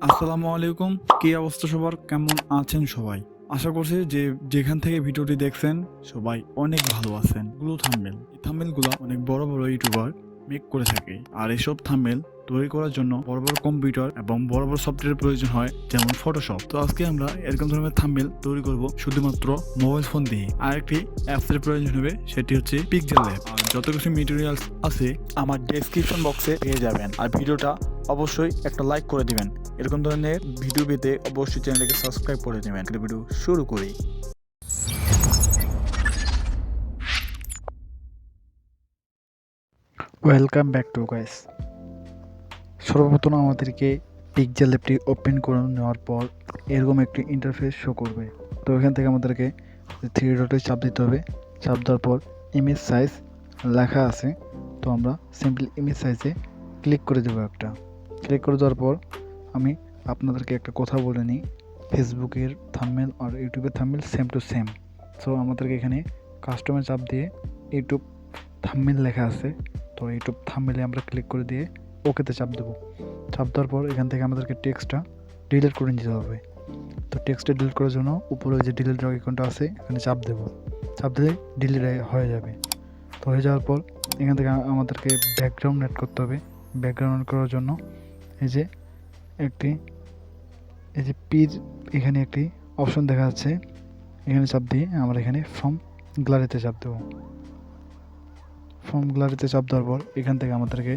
আসসালামু আলাইকুম। কি অবস্থা সবার, কেমন আছেন সবাই? আশা করছি যে যেখান থেকে ভিডিওটি দেখছেন সবাই অনেক ভালো আছেন। থাম্বনেল, এই থাম্বনেলগুলো অনেক বড় বড় ইউটিউবার মেক করে থাকে, আর এইসব থাম্বনেল তৈরি করার জন্য বড় বড় কম্পিউটার এবং বড় বড় সফটওয়্যারের প্রয়োজন হয়, যেমন ফটোশপ। তো আজকে আমরা এরকম ধরনের থাম্বনেল তৈরি করব শুধুমাত্র মোবাইল ফোন দিয়ে। আর একটি অ্যাপস এর প্রয়োজন হবে, সেটি হচ্ছে পিক্সেল ল্যাব। আর যত কিছু মেটেরিয়ালস আছে আমার ডেসক্রিপশন বক্সে পেয়ে যাবেন। আর ভিডিওটা অবশ্যই একটা লাইক করে দিবেন। এরকম ধরনের ভিডিও পেতে অবশ্যই চ্যানেলটিকে সাবস্ক্রাইব করে দেবেন। ভিডিও শুরু করি। Welcome back to guys. সর্বপ্রথম আমাদেরকে পিক্সেল অ্যাপটি ওপেন করে নেওয়ার পর এরকম একটি ইন্টারফেস শো করবে। তো এখান থেকে আমাদেরকে থ্রি ডটে চাপ দিতে হবে। চাপ দেওয়ার পর ইমেজ সাইজ লেখা আছে, তো আমরা সিম্পলি ইমেজ সাইজে ক্লিক করে দেবো একটা। ক্লিক করে দেওয়ার পর আমি আপনাদেরকে একটা কথা বলে নিই, ফেসবুকের থাম্বনেল আর ইউটিউবের thumbnail same to same. So আমাদেরকে এখানে কাস্টমার চাপ দিয়ে ইউটিউব থাম্বনেল লেখা আছে, তো ইউটিউব থাম্বনেলে আমরা ক্লিক করে দিয়ে ওকেতে চাপ দেবো। চাপ দেওয়ার পর এখান থেকে আমাদেরকে টেক্সটটা ডিলিট করে নিতে হবে। তো টেক্সটটা ডিলিট করার জন্য উপরে যে ডিলিট আইকনটা আছে এখানে চাপ দেবো। চাপ দিলে ডিলিট হয়ে যাবে। তো হয়ে যাওয়ার পর এখান থেকে আমাদেরকে ব্যাকগ্রাউন্ড অ্যাড করতে হবে। ব্যাকগ্রাউন্ড অ্যাড করার জন্য এই যে পির এখানে একটি অপশন দেখা যাচ্ছে, এখানে চাপ দিয়ে আমরা এখানে ফ্রম গ্যালারিতে চাপ দেবো। ফর্ম গ্যালারিতে চাপ দেওয়ার পর এখান থেকে আমাদেরকে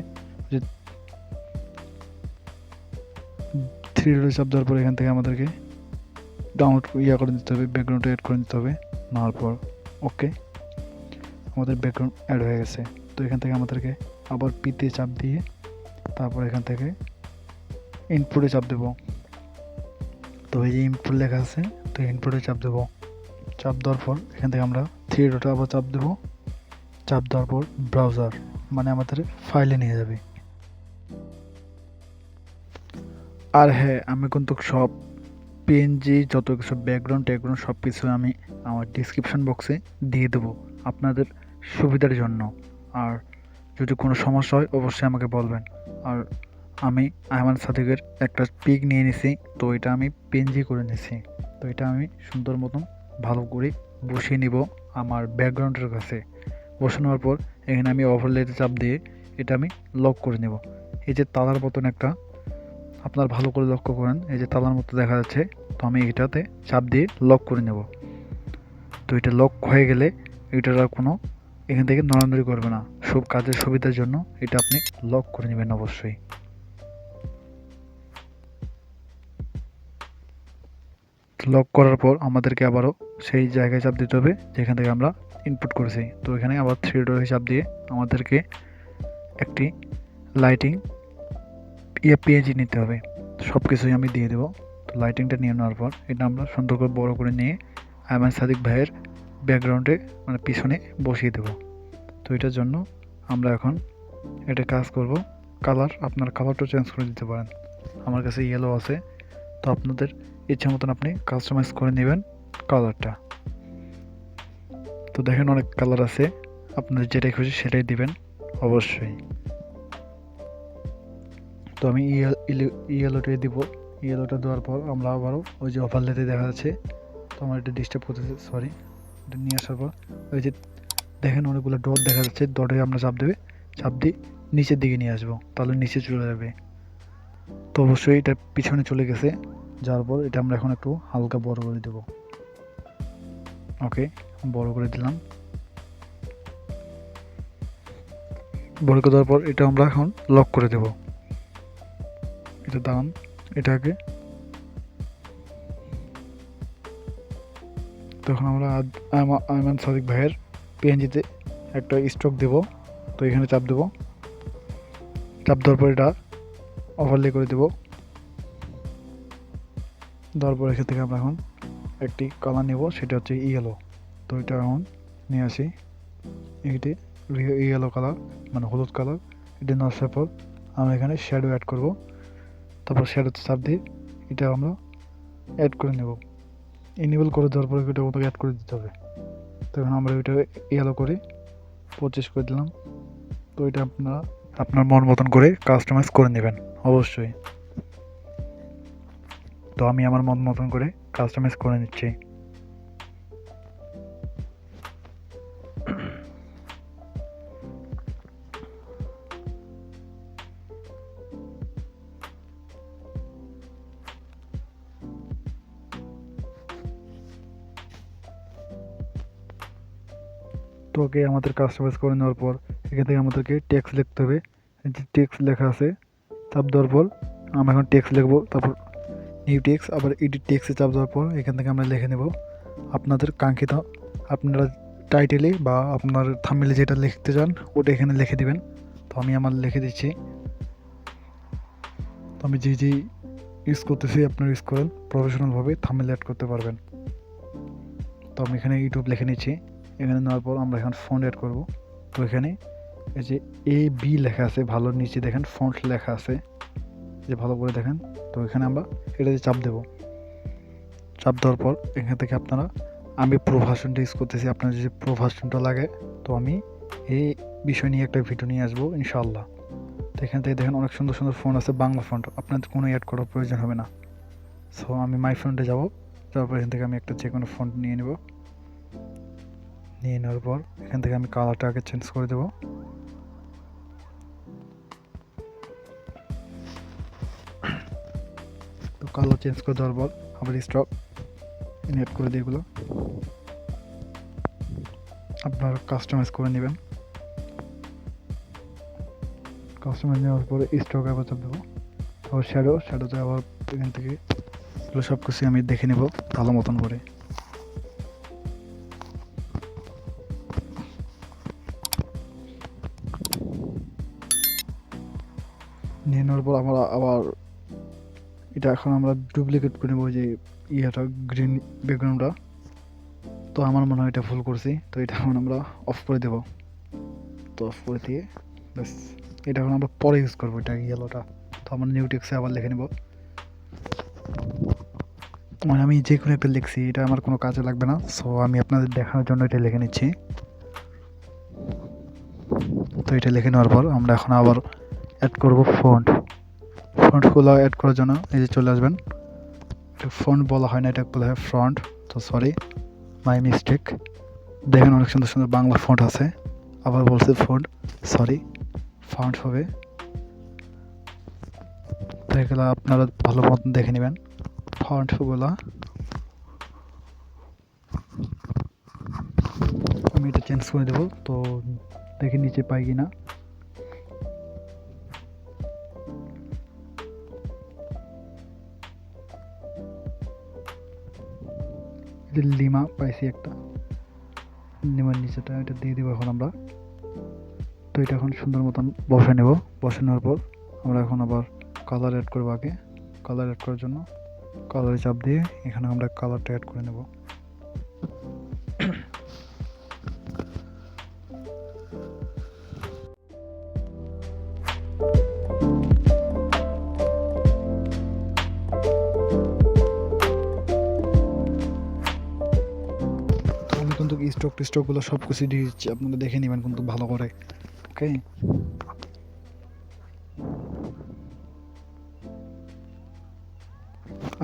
যে থ্রি ডটে চাপ দেওয়ার পর এখান থেকে আমাদেরকে ডাউনলোড করে নিতে হবে, ব্যাকগ্রাউন্ডটা অ্যাড করে নিতে হবে। নেওয়ার পর ওকে, আমাদের ব্যাকগ্রাউন্ড অ্যাড হয়ে গেছে। তো এখান থেকে আমাদেরকে আবার পিতে চাপ দিয়ে তারপর এখান থেকে ইনপুটে চাপ দেবো। তো এই যে ইনপুট লেখা আছে, তো ইনপুটে চাপ দেবো। চাপ দেওয়ার পর এখান থেকে আমরা থ্রি ডটে আবার চাপ দেবো। চাপ দেওয়ার পর ব্রাউজার, মানে আমাদের ফাইলে নিয়ে যাবে। আর হ্যাঁ, আমি কিন্তু সব পিএনজি যত কিছু ব্যাকগ্রাউন্ড ট্যাকগ্রাউন্ড সব কিছু আমি আমার ডিসক্রিপশন বক্সে দিয়ে দেবো আপনাদের সুবিধার জন্য। আর যদি কোনো সমস্যা হয় অবশ্যই আমাকে বলবেন। আর আমি আয়মান সাদিকের একটা পিক নিয়ে নিছি, তো এটা আমি পিএনজি করে নিছি। তো এটা আমি সুন্দর মতন ভালো করে বসিয়ে নিব আমার ব্যাকগ্রাউন্ডের কাছে। বসানোর পর এখানে আমি ওভারলেতে চাপ দিয়ে এটা আমি লক করে নেব। এই যে তালার মতন একটা, আপনার ভালো করে লক্ষ্য করেন, এই যে তালার মতো দেখা যাচ্ছে, তো আমি এটাতে চাপ দিয়ে লক করে নেব। তো এটা লক হয়ে গেলে এটার আর কোনো এখান থেকে নড়ানড়ি করবে না। সব কাজের সুবিধার জন্য এটা আপনি লক করে নেবেন অবশ্যই। লক করার পর আমাদেরকে আবারও সেই জায়গায় চাপ দিতে হবে যেখান থেকে আমরা ইনপুট করেছি। তো এখানে আবার থ্রি ডটে চাপ দিয়ে আমাদেরকে একটি লাইটিং পিএনজি নিতে হবে। সব কিছুই আমি দিয়ে দেবো। তো লাইটিংটা নিয়ে নেওয়ার পর এটা আমরা সুন্দর করে বড়ো করে নিয়ে আয়মান সাদিক ভাইয়ের ব্যাকগ্রাউন্ডে মানে পিছনে বসিয়ে দেবো। তো এটার জন্য আমরা এখন এটা কাজ করব। কালার, আপনার কালারটা চেঞ্জ করে দিতে পারেন। আমার কাছে ইয়েলো আছে, তো আপনাদের ইচ্ছা মতন আপনি কাস্টমাইজ করে নেবেন কালারটা। তো দেখেন অনেক কালার আছে, আপনাদের যেটাই খুশি সেটাই দিবেন অবশ্যই। তো আমি ইয়েলোটাই দিব। ইয়েলোটা দেওয়ার পর আমরা আবারও ওই যে ওভারলেতে দেখা যাচ্ছে, তো আমার এটা ডিস্টার্ব করতেছে, সরি। এটা নিয়ে আসার পর ওই যে দেখেন অনেকগুলো ডট দেখা যাচ্ছে, ডটে আমরা চাপ দেবে, চাপ দিয়ে নিচের দিকে নিয়ে আসবো, তাহলে নিচে চলে যাবে। তো অবশ্যই এটা পিছনে চলে গেছে, যাওয়ার পর এটা আমরা এখন একটু হালকা বড় করে দেব। ওকে, বড় করে দিলাম। বড় করে দেওয়ার পর এটা আমরা এখন লক করে দেব। এটা দাঁড়ান, এটাকে তখন আমরা আয়মান সাদিক ভাইয়ের পিএনজিতে একটা স্ট্রোক দেব। তো এখানে চাপ দেব। চাপ দেওয়ার পর এটা ওভারলে করে দেব। দেওয়ার পর এখান থেকে আমরা এখন একটি কালার নেব, সেটা হচ্ছে ইয়েলো। তো এটা এখন নিয়ে আসি, এটি ইয়েলো কালার মানে হলুদ কালার। এটা নেওয়ার আসার পর আমরা এখানে শ্যাডো অ্যাড করব। তারপর শ্যাডোতে চাপ দিয়ে এটা আমরা অ্যাড করে নেব। ইনেবল করে দেওয়ার পরে এটা ওটাকে অ্যাড করে দিতে হবে। তো এখন আমরা এটা ইয়েলো করে 25 করে দিলাম। তো এটা আপনারা আপনার মন মতন করে কাস্টমাইজ করে নেবেন অবশ্যই। তো আমি আমার মতন করে কাস্টমাইজ করে নিচ্ছি। তো ওকে আমাদের কাস্টমাইজ করে নেওয়ার পর এখান থেকে আমাদেরকে টেক্সট লিখতে হবে। যে টেক্সট লেখা আছে চাপ দেওয়ার পর আমরা এখন টেক্সট লিখবো, তারপর নিউ টেক্সট, আবার এডিট টেক্সটে চাপ দেওয়ার পর এখান থেকে আমরা লিখে নেব আপনাদের কাঙ্ক্ষিত, আপনারা টাইটেলে বা আপনার থাম্বনেলে যেটা লিখতে চান ওটা এখানে লিখে দিবেন। তো আমি আমার লিখে দিচ্ছি। তো আমি যে ইউজ করতেছি আপনারা ইউজ করেন, প্রফেশনালভাবে থাম্বনেল অ্যাড করতে পারবেন। তো আমি এখানে ইউটিউব লিখে নিচ্ছি। এখানে নেওয়ার পর আমরা এখন ফন্ট অ্যাড করব। তো এখানে এই যে AB লেখা আছে, ভালো নিচে দেখেন ফন্ট লেখা আছে, যে ভালো করে দেখেন। তো এখানে আমরা এটাতে চাপ দেব। চাপ দেওয়ার পর এখান থেকে আপনারা, আমি প্রো ভার্সনটা ইউজ করতেছি, আপনার যদি প্রো ভার্সনটা লাগে তো আমি এই বিষয় নিয়ে একটা ভিডিও নিয়ে আসবো ইনশাআল্লাহ। তো এখান থেকে দেখেন অনেক সুন্দর সুন্দর ফন্ট আছে, বাংলা ফন্ট, আপনাদের কোনো অ্যাড করার প্রয়োজন হবে না। সো আমি মাই ফন্টে যাব, তারপর এখান থেকে আমি একটা যে কোনো ফন্ট নিয়ে নেব। নিয়ে নেওয়ার পর এখান থেকে আমি কালারটা আগে চেঞ্জ করে দেব। তো কালার চেঞ্জ করে দেওয়ার পর আবার স্টক অ্যাড করে দিই, এগুলো আপনারা কাস্টমাইজ করে নেবেন। কাস্টমাইজ নেওয়ার পরে স্টক আবার চাপ দেবো, আবার শ্যাডোতে আবার এখান থেকে এগুলো সব কিছু আমি দেখে নেব ভালো মতন করে। নিয়ে নেওয়ার পর আমরা আবার এটা এখন আমরা ডুপ্লিকেট করে নেবো, যে ইয়েটা গ্রিন ব্যাকগ্রাউন্ডটা। তো আমার মনে হয় এটা ভুল করছি, তো এটা এখন আমরা অফ করে দেব। তো অফ করে দিয়ে ব্যাস, এটা এখন আমরা পরে ইউজ করবো এটা ইয়েলোটা। তো আমরা নিউ টেক্সে আবার লিখে নেব। মানে আমি যে কোনো একটা লিখছি, এটা আমার কোনো কাজে লাগবে না, সো আমি আপনাদের দেখানোর জন্য এটা লিখে নিচ্ছি। তো এটা লিখে নেওয়ার পর আমরা এখন আবার অ্যাড করব ফন্টগুলো অ্যাড করার জন্য এই যে চলে আসবেন। ফন্ট বলা হয় না, এটা বলা হয় ফ্রন্ট। তো সরি, মাই মিস্টেক। দেখেন অনেক সুন্দর সুন্দর বাংলা ফন্ট আছে, আবার বলছে ফন্ট, সরি, ফন্ট হবে। তো এগুলো আপনারা ভালো মতন দেখে নেবেন ফন্টগুলো। আমি এটা চেঞ্জ করে দেবো, তো দেখি নিচে পাই কিনা। লিমা পাইছি একটা, লিমার নিচেটা এটা দিয়ে দেবো এখন আমরা। তো এটা এখন সুন্দর মতন বসে নেব। বসে নেওয়ার পর আমরা এখন আবার কালার অ্যাড করবো। আগে কালার অ্যাড করার জন্য কালারে চাপ দিয়ে এখানে আমরা কালারটা অ্যাড করে নেব। কিন্তু স্টকগুলো সব কিছু দিয়ে দিচ্ছি, আপনারা দেখে নেবেন কিন্তু ভালো করে। ওকে,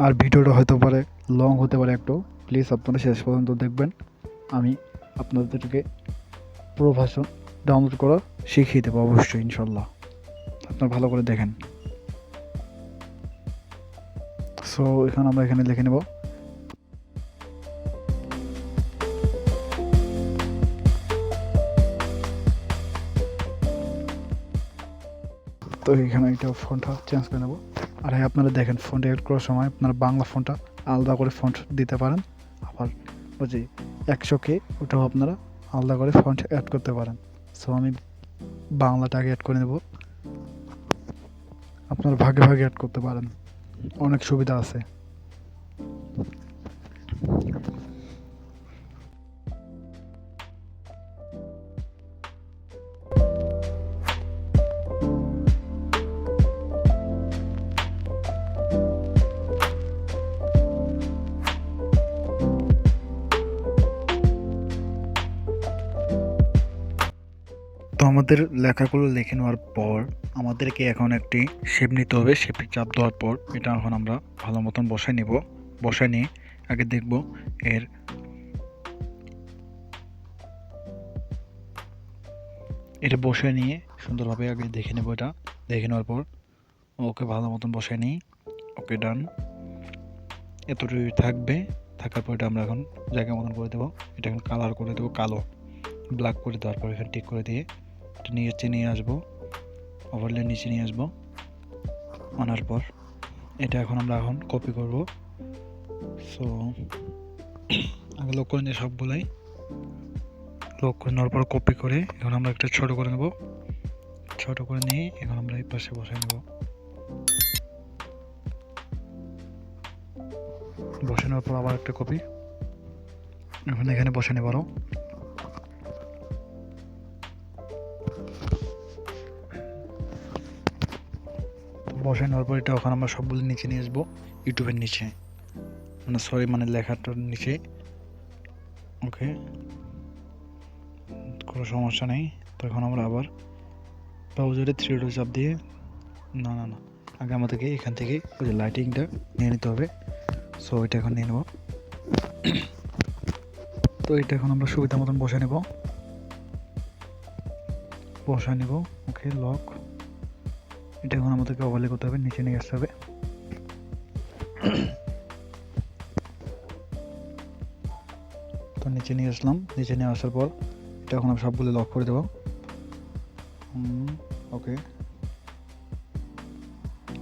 আর ভিডিওটা হয়তো পারে লং হতে পারে একটু, প্লিজ আপনারা শেষ পর্যন্ত দেখবেন। আমি আপনাদেরকে প্রো ভার্সন ডাউনলোড করা শিখিয়ে দেবো অবশ্যই ইনশাল্লাহ, আপনারা ভালো করে দেখেন। সো এখন আমরা এখানে লিখে নেব তো এখানে এটা ফন্টটা চেঞ্জ করে নেব। আর হ্যাঁ, আপনারা দেখেন ফন্ট অ্যাড করার সময় আপনারা বাংলা ফন্টটা আলাদা করে ফন্ট দিতে পারেন, আবার ওই যে 100K ওটাও আপনারা আলাদা করে ফন্ট অ্যাড করতে পারেন। সো আমি বাংলাটাকে অ্যাড করে নেব, আপনারা ভাগে ভাগে অ্যাড করতে পারেন, অনেক সুবিধা আছে। তো আমাদের লেখাগুলো লিখে নেওয়ার পর আমাদেরকে এখন একটি শেপ নিতে হবে। শেপে চাপ দেওয়ার পর এটা এখন আমরা ভালো মতন বসায় নিব। বসায় নিয়ে আগে দেখব এটা বসায় নিয়ে সুন্দরভাবে আগে দেখে নেব। এটা দেখে নেওয়ার পর ওকে ভালো মতন বসায় নিই। ওকে ডান, এতটুকু থাকবে। থাকার পর এটা আমরা এখন জায়গা মতন করে দেবো। এটা এখন কালার করে দেবো, কালো ব্ল্যাক করে দেওয়ার পর এখানে টিক করে দিয়ে এটা নিয়ে আসবো, ওভারলে নিচে নিয়ে আসবো। আনার পর এটা এখন আমরা কপি করব। সো আগে লক করে নিয়ে সবগুলাই লক করে নেওয়ার পর কপি করে এখন আমরা একটা ছোট করে নেব। ছোট করে নিয়ে এখন আমরা এই পাশে বসাই নেব। বসে নেওয়ার পর আবার একটা কপি এখন এখানে বসে নেব। আরও বসে নেওয়ার পর এটা ওখানে আমরা সবগুলো নিচে নিয়ে আসবো, ইউটিউবের নিচে, মানে লেখাটার নিচে। ওকে, কোনো সমস্যা নেই। তো এখন আমরা আবার ব্রাউজারে 3 ডট চাপ দিয়ে না আগে আমাদেরকে এখান থেকে ওই যে লাইটিংটা নিয়ে নিতে হবে। সো এটা এখন নিয়ে নেব। তো এটা এখন আমরা সুবিধা মতন বসে নেব। ওকে, লক। এটা এখন আমাদেরকে ওভারলে করতে হবে, নিচে নিয়ে আসতে হবে। তো নিচে নিয়ে আসলাম। নিচে নিয়ে আসার পর এটা এখন আমি সবগুলো লক করে দেবো। ওকে,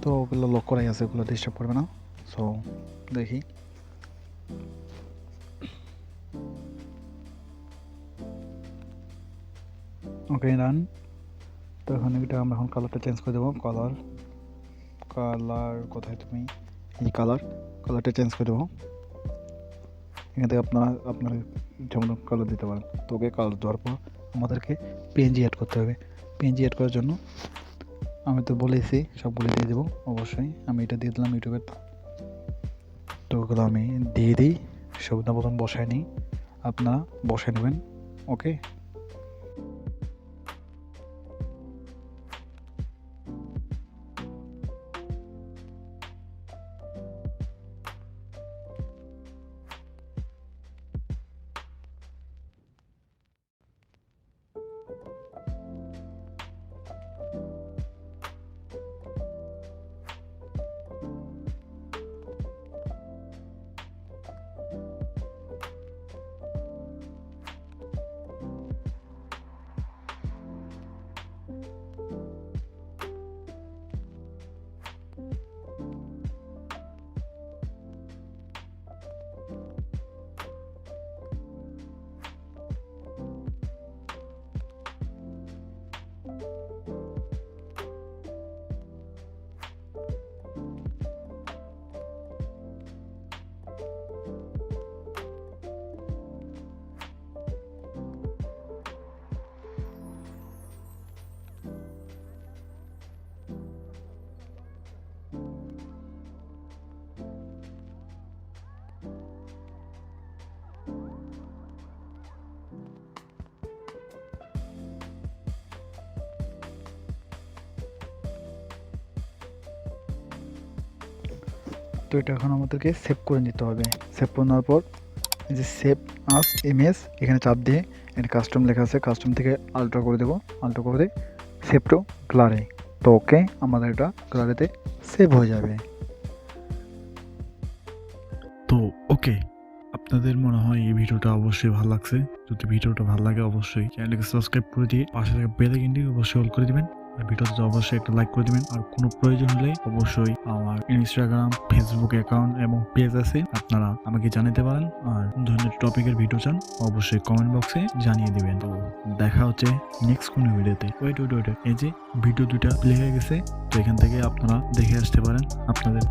তো ওগুলো লক করাই আছে, ওগুলো ডিস্টার্ব করবে না। সো দেখি, ওকে রান। তো এখন এটা আমরা এখন কালারটা চেঞ্জ করে দেবো। কালার কোথায় তুমি? এই কালারটা চেঞ্জ করে দেবো। এখান থেকে আপনার যেমন কালার দিতে পারেন। তো ওকে, কালার দেওয়ার পর আমাদেরকে পিএনজি অ্যাড করতে হবে। পিএনজি অ্যাড করার জন্য আমি তো বলেছি সবগুলো দিয়ে দেবো। অবশ্যই আমি এটা দিয়ে দিলাম ইউটিউবের। তো ওগুলো আমি দিয়ে দিই, সুবিধা মতন বসায় নিই, আপনারা বসায় নেবেন। ওকে, তো এটা এখন আমাদেরকে সেভ করে নিতে হবে। সেভ করে নেওয়ার পর এই যে সেভ আস ইমেজ এখানে চাপ দিয়ে এখানে কাস্টম লেখা আছে, কাস্টম থেকে আল্ট্রা করে দেবো। আল্ট্রা করে দিয়ে সেভ টু গ্যালারি। তো ওকে, আমাদের এটা গ্যালারিতে সেভ হয়ে যাবে। তো ওকে, আপনাদের মনে হয় এই ভিডিওটা অবশ্যই ভালো লাগছে। যদি ভিডিওটা ভালো লাগে অবশ্যই চ্যানেলকে সাবস্ক্রাইব করে দিয়ে পাশে থাকা বেল আইকনটি অবশ্যই অল করে দিবেন। আর ভিডিওতে অবশ্যই একটা লাইক করে দিবেন। আর কোনো প্রয়োজন হলে অবশ্যই আমার ইনস্টাগ্রাম, ফেসবুক অ্যাকাউন্ট এবং পেজ আছে, আপনারা আমাকে জানাতে পারেন। আর কোন ধরনের টপিকের ভিডিও চান অবশ্যই কমেন্ট বক্সে জানিয়ে দিবেন। তো দেখা হচ্ছে নেক্সট কোনো ভিডিওতে। ওয়েট, এই যে ভিডিও 2টা প্লে হয়ে গেছে, তো এখান থেকে আপনারা দেখে আসতে পারেন আপনাদের।